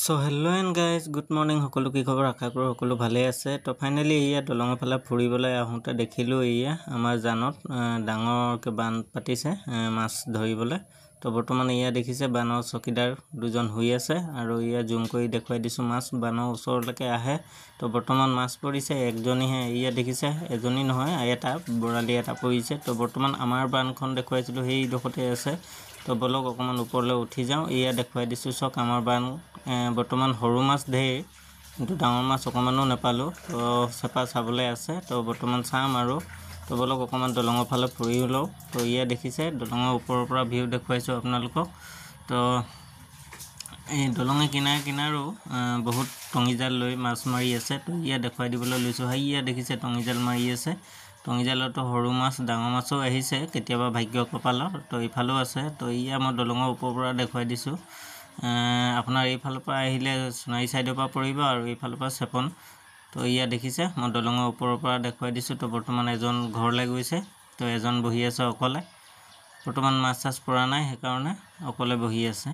so hello and guys good morning সকলো কি খবৰ আশা কৰোঁ সকলো ভালে আছে তো ফাইনেলি এয়া দলঙৰ ফালে ফুৰিবলৈ আহোঁতে দেখিলোঁ এয়া আমাৰ জানত ডাঙৰকৈ বান পাতিছে মাছ ধৰিবলৈ তো বৰ্তমান এয়া দেখিছে বানৰ চকীদাৰ দুজন শুই আছে আৰু এয়া জুম কৰি দেখুৱাই দিছোঁ মাছ বানৰ ওচৰলৈকে আহে তো বৰ্তমান মাছ পৰিছে একজনীহে এয়া দেখিছে এজনী নহয় এটা বৰালি এটা পৰিছে তো বৰ্তমান আমাৰ বানখন দেখুৱাইছিলোঁ সেই ডোখৰতে আছে তো বলক অকণমান ওপৰলৈ উঠি যাওঁ এয়া দেখুৱাই দিছোঁ চাওক আমাৰ বান বৰ্তমান সৰু মাছ ধেৰ কিন্তু ডাঙৰ মাছ অকণমানো নাপালোঁ তো চেপা চাবলৈ আছে তো বৰ্তমান চাম আৰু তো বলক অকণমান দলঙৰ ফালে ফুৰি লওঁ তো এয়া দেখিছে দলঙৰ ওপৰৰ পৰা ভিউ দেখুৱাইছোঁ আপোনালোকক তো এই দলঙে কিনাৰো বহুত টঙিজাল লৈ মাছ মাৰি আছে তো এয়া দেখুৱাই দিবলৈ লৈছোঁ এয়া দেখিছে টঙিজাল মাৰি আছে টঙিজালতো সৰু মাছ ডাঙৰ মাছো আহিছে কেতিয়াবা ভাগ্য কপালৰ তো ইফালেও আছে তো এয়া মই দলঙৰ ওপৰৰ পৰা দেখুৱাই দিছোঁ আপোনাৰ এইফালৰ পৰা আহিলে সোণাৰী ছাইডৰ পৰা পৰিব আৰু এইফালৰ পৰা চেপন তো এয়া দেখিছে মই দলঙৰ ওপৰৰ পৰা দেখুৱাই দিছোঁ তো বৰ্তমান এজন ঘৰলৈ গৈছে তো এজন বহি আছে অকলে বৰ্তমান মাছ চাছ পৰা নাই সেইকাৰণে অকলে বহি আছে